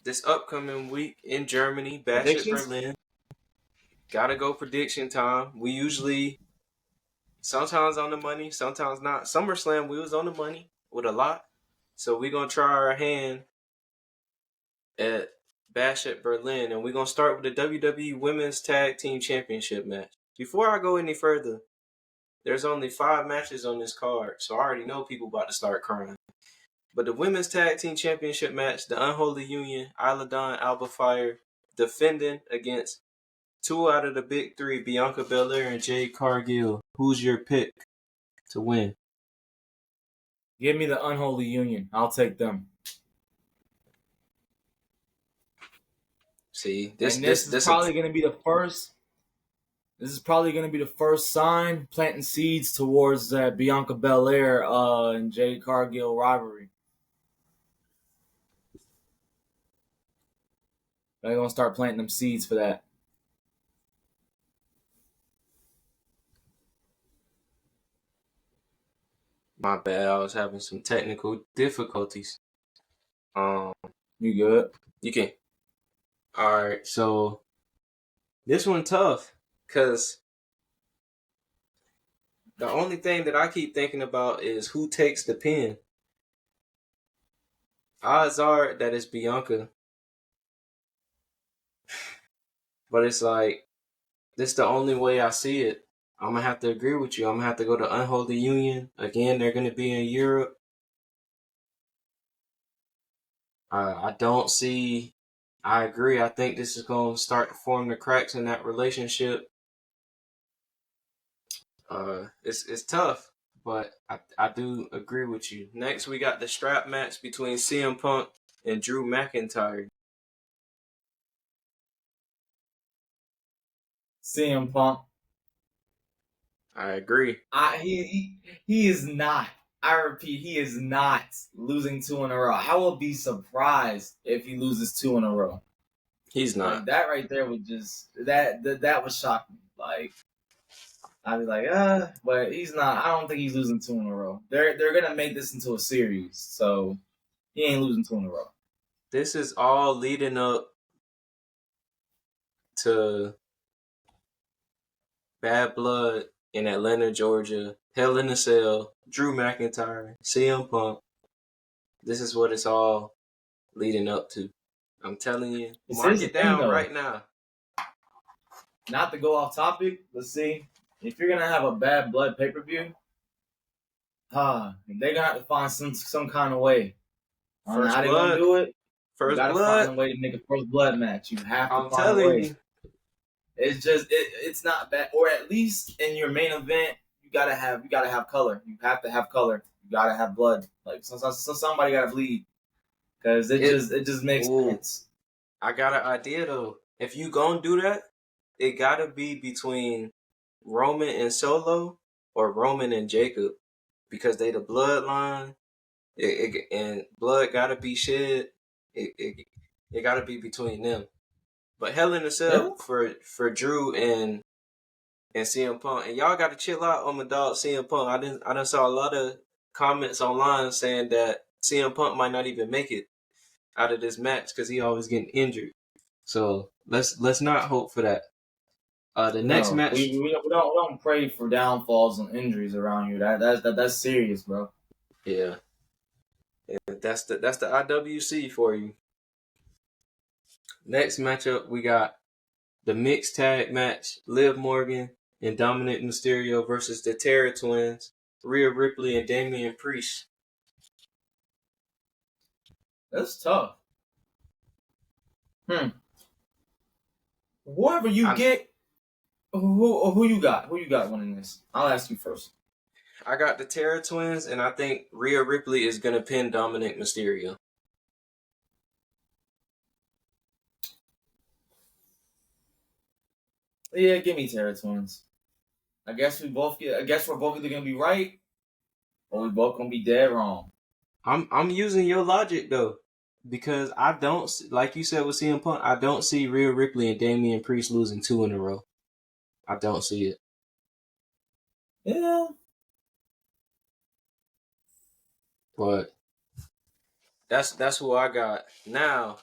this upcoming week in Germany, Bash at Berlin. Gotta go prediction time. We usually sometimes on the money, sometimes not. SummerSlam we was on the money with a lot, so we're gonna try our hand at Bash at Berlin, and we're gonna start with the WWE Women's Tag Team Championship match. Before I go any further, there's only 5 matches on this card, so I already know people about to start crying. But the Women's Tag Team Championship match, the Unholy Union, Isla Dawn, Alba Fire, defending against 2 out of the big 3, Bianca Belair and Jade Cargill. Who's your pick to win? Give me the Unholy Union. I'll take them. See, this is probably going to be the first. This is probably going to be the first sign planting seeds towards that Bianca Belair and Jade Cargill rivalry. They're going to start planting them seeds for that. My bad. I was having some technical difficulties. You good? You can. All right. So this one tough because the only thing that I keep thinking about is who takes the pin. Odds are that it's Bianca. But it's like, this is the only way I see it. I'm going to have to agree with you. I'm going to have to go to Unholy Union. Again, they're going to be in Europe. I don't see... I agree. I think this is going to start to form the cracks in that relationship. It's tough, but I do agree with you. Next, we got the strap match between CM Punk and Drew McIntyre. CM Punk. I agree. He is not. I repeat, he is not losing 2 in a row. I will be surprised if he loses 2 in a row. He's not. Like, that right there would just that was shocking. Like, I'd be like, but he's not. I don't think he's losing 2 in a row. They're gonna make this into a series, so he ain't losing 2 in a row. This is all leading up to Bad Blood in Atlanta, Georgia, Hell in a Cell, Drew McIntyre, CM Punk. This is what it's all leading up to. I'm telling you, mark it down right now. Not to go off topic, let's see. If you're gonna have a Bad Blood pay-per-view, they're gonna have to find some kind of way. I don't know how they're gonna do it. First Blood. Find a way to make a First Blood match. You have to find a way. You. It's just it's not bad, or at least in your main event, you gotta have color. You have to have color. You gotta have blood. Like so somebody gotta bleed, because it just makes sense. I got an idea though. If you gonna do that, it gotta be between Roman and Solo or Roman and Jacob, because they the bloodline. And blood gotta be shed. It gotta be between them. But Hell in a Cell for Drew and CM Punk. And y'all gotta chill out on my dog CM Punk. I done saw a lot of comments online saying that CM Punk might not even make it out of this match because he always getting injured. So let's not hope for that. The next match. We don't pray for downfalls and injuries around you. That's serious, bro. Yeah. That's the IWC for you. Next matchup, we got the mixed tag match: Liv Morgan and Dominic Mysterio versus the Terror Twins, Rhea Ripley and Damian Priest. That's tough. Whoever you get, who you got? Who you got winning this? I'll ask you first. I got the Terror Twins, and I think Rhea Ripley is gonna pin Dominic Mysterio. Yeah, give me Terror Twins. I guess we're both either gonna be right, or we both gonna be dead wrong. I'm using your logic though, because I don't, like you said with CM Punk, I don't see Rhea Ripley and Damian Priest losing 2 in a row. I don't see it. Yeah. But that's who I got. Now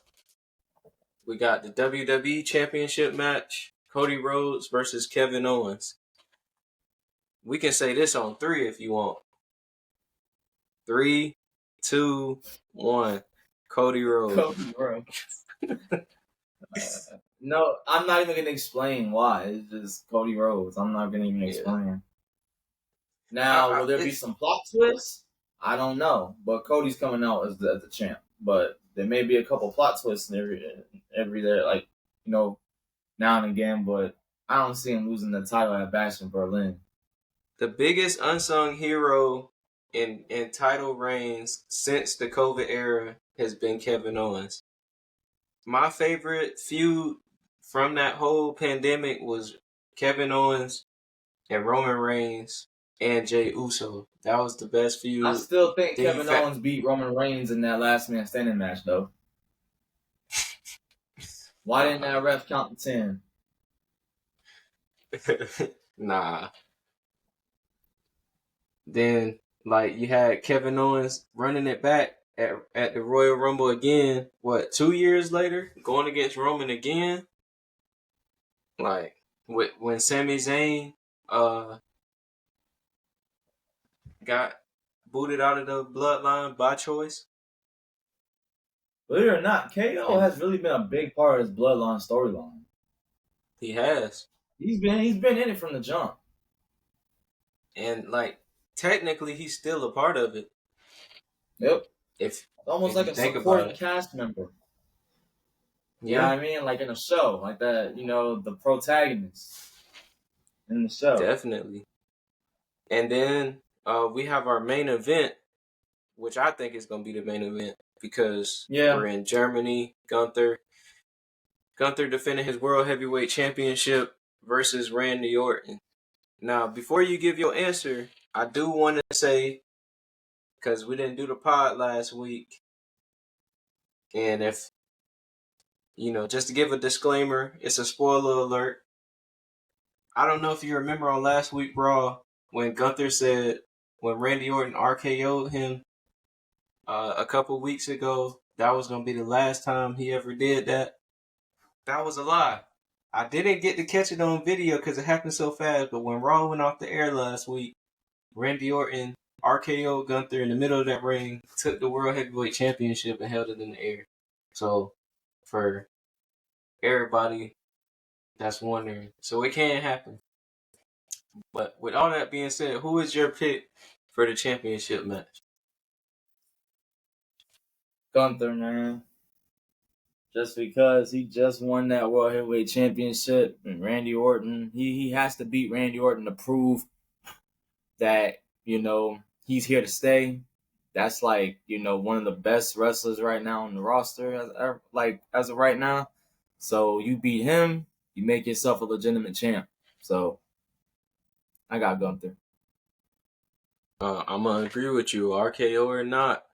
we got the WWE Championship match: Cody Rhodes versus Kevin Owens. We can say this on 3 if you want. 3, 2, 1. Cody Rhodes. Cody Rhodes. No, I'm not even gonna explain why. It's just Cody Rhodes. I'm not gonna even explain. Now, will there be some plot twists? I don't know, but Cody's coming out as the champ. But there may be a couple plot twists every there, like, you know, now and again. But I don't see him losing the title at Bash in Berlin. The biggest unsung hero in title reigns since the COVID era has been Kevin Owens. My favorite feud from that whole pandemic was Kevin Owens and Roman Reigns and Jey Uso. That was the best feud. I still think Kevin Owens beat Roman Reigns in that last man standing match, though. Why didn't that ref count to 10? Nah. Then, like, you had Kevin Owens running it back at the Royal Rumble again, 2 years later, going against Roman again? Like, when Sami Zayn got booted out of the bloodline by choice. Believe it or not, KO has really been a big part of his bloodline storyline. He has. He's been in it from the jump. And, like, technically he's still a part of it. Yep. It's almost like a supporting cast member. Yeah. You know what I mean? Like in a show, like that, the protagonist in the show. Definitely. And then we have our main event, which I think is going to be the main event because we're in Germany. Gunther defending his World Heavyweight Championship versus Randy Orton. Now, before you give your answer, I do want to say, because we didn't do the pod last week, and if, just to give a disclaimer, it's a spoiler alert. I don't know if you remember on last week Raw when Gunther said when Randy Orton RKO'd him a couple weeks ago, that was going to be the last time he ever did that. That was a lie. I didn't get to catch it on video because it happened so fast, but when Raw went off the air last week, Randy Orton RKO'd Gunther in the middle of that ring, took the World Heavyweight Championship and held it in the air. So, for everybody that's wondering, so it can happen. But with all that being said, who is your pick for the championship match? Gunther, man. Just because he just won that World Heavyweight Championship, and Randy Orton, he has to beat Randy Orton to prove that, he's here to stay. That's like, one of the best wrestlers right now on the roster, as of right now. So you beat him, you make yourself a legitimate champ. So I got Gunther. I'm going to agree with you. RKO or not,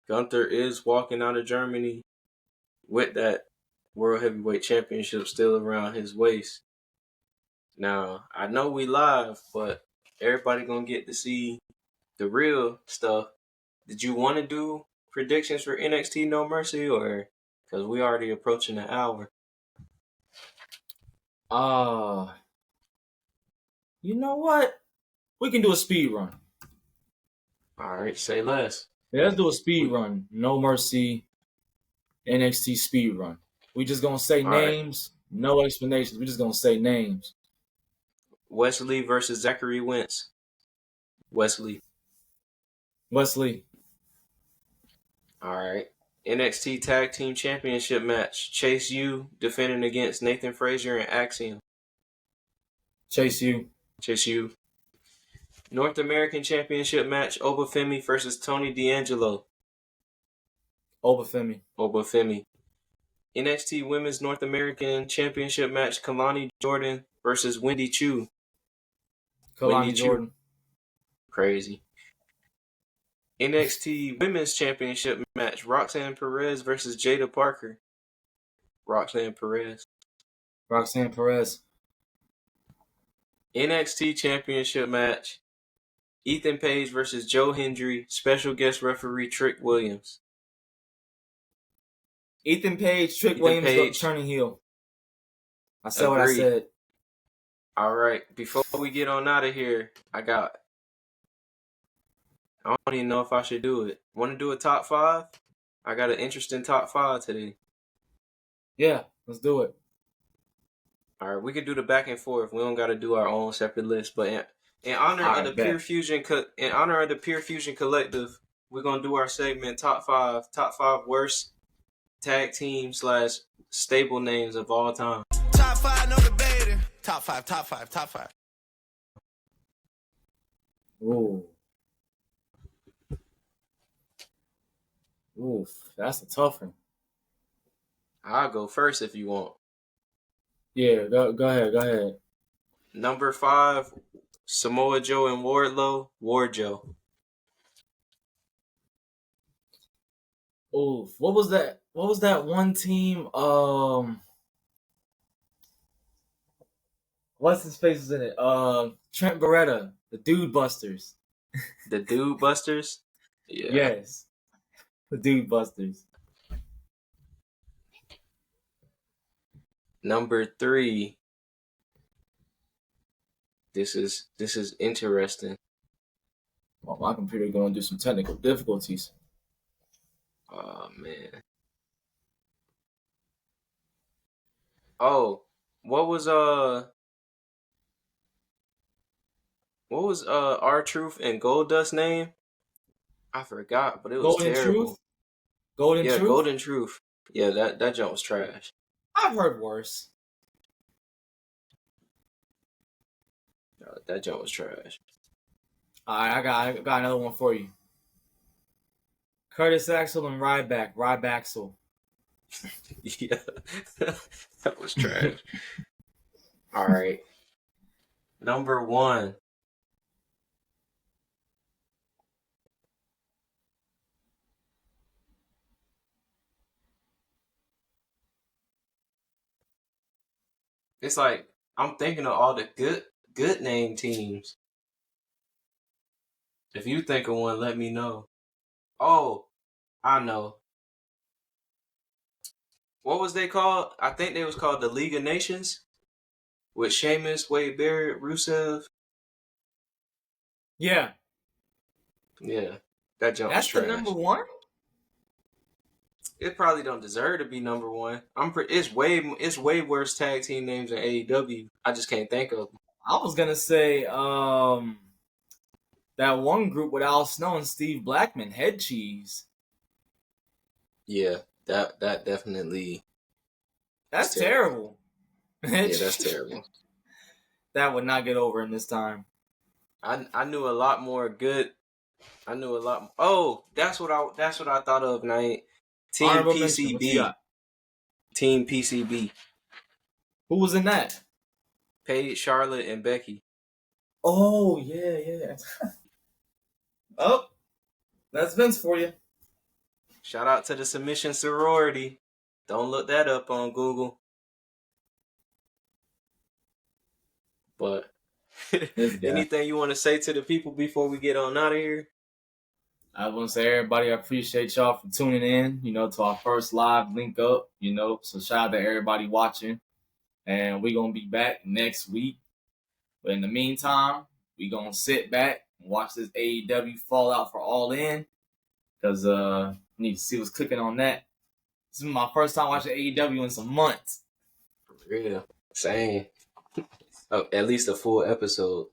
Gunther is walking out of Germany with that World Heavyweight Championship still around his waist. Now, I know we live, but everybody going to get to see the real stuff. Did you want to do predictions for NXT No Mercy, or because we already approaching an hour? You know what? We can do a speed run. All right, say less. Yeah, let's do a speed run. No Mercy NXT speed run. We just gonna say names, no explanations. We just gonna say names. Wesley versus Zachary Wentz. Wesley. All right. NXT Tag Team Championship match. Chase U defending against Nathan Frazier and Axiom. Chase U. North American Championship match. Obafemi versus Tony D'Angelo. Obafemi. NXT Women's North American Championship match. Kalani Jordan versus Wendy Chu. Kalani Jordan. Crazy. NXT Women's Championship match. Roxanne Perez versus Jada Parker. Roxanne Perez. NXT Championship match. Ethan Page versus Joe Hendry. Special guest referee Trick Williams. Ethan Page, Williams turning heel. I said what I said. All right. Before we get on out of here, I don't even know if I should do it. Want to do a top 5? I got an interesting top 5 today. Yeah, let's do it. All right, we could do the back and forth. We don't got to do our own separate list, but in honor of the Pure Fusion Collective, we're gonna do our segment top 5 worst tag team / stable names of all time. Top 5, no debating. Top 5. Ooh, that's a tough one. I'll go first if you want. Yeah, go ahead. Number 5, Samoa Joe and Wardlow. Joe. Oof. What was that one team? What's his face was in it? Trent Beretta, the Dude Busters. The Dude Busters? Yeah. Yes. The Dude Busters. Number 3. This is interesting. Well, my computer going to do some technical difficulties. Oh man. Oh, what was R-Truth and Goldust's name? I forgot, but it was terrible. Golden Truth? Golden Truth. Yeah, that jump was trash. I've heard worse. That jump was trash. All right, I got another one for you. Curtis Axel and Rybaxel. Yeah, that was trash. All right. Number 1. It's like I'm thinking of all the good name teams. If you think of one, let me know. Oh, I know. What was they called? I think they was called the League of Nations with Sheamus, Wade Barrett, Rusev. Yeah. Yeah, that jump That's was trash. the number 1? It probably don't deserve to be number 1. It's way worse tag team names than AEW. I just can't think of them. I was gonna say that one group with Al Snow and Steve Blackman, Head Cheese. Yeah, that definitely. That's terrible. Yeah, that's terrible. That would not get over in this time. I knew a lot more good. I knew a lot. Oh, that's what I thought of. Night Team PCB. Team PCB. Who was in that? Paige, Charlotte, and Becky. Oh yeah. Oh, that's Vince for you. Shout out to the Submission Sorority. Don't look that up on Google. But anything you want to say to the people before we get on out of here? I want to say, everybody, I appreciate y'all for tuning in, to our first live link up, so shout out to everybody watching. And we're going to be back next week. But in the meantime, we gonna sit back and watch this AEW Fallout for All-In. Because need to see what's cooking on that. This is my first time watching AEW in some months. For real. Same. At least a full episode.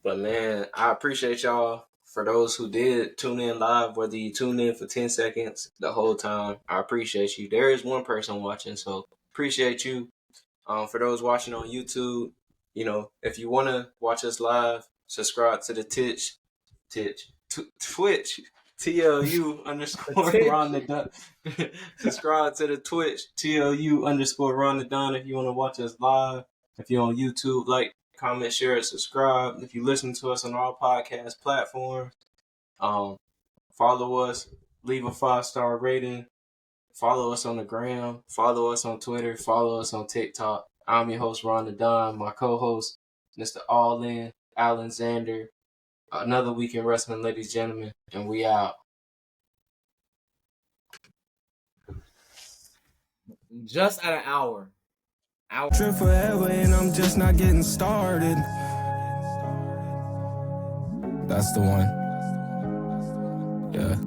But man, I appreciate y'all. For those who did tune in live, whether you tuned in for 10 seconds the whole time, I appreciate you. There is one person watching, so appreciate you. For those watching on YouTube, you know, if you want to watch us live, subscribe to the Twitch, TLU_Ron the Don. Subscribe to the Twitch, TLU_Ron the Don if you want to watch us live. If you're on YouTube, like, comment, share, and subscribe. If you listen to us on all podcast platforms, follow us, leave a 5-star rating, follow us on the gram, follow us on Twitter, follow us on TikTok. I'm your host, Ron the Don, my co-host, Mr. Allin, Allin Xander. Another week in wrestling, ladies and gentlemen, and we out. Just at an hour. Trip forever and I'm just not getting started. That's the one. Yeah.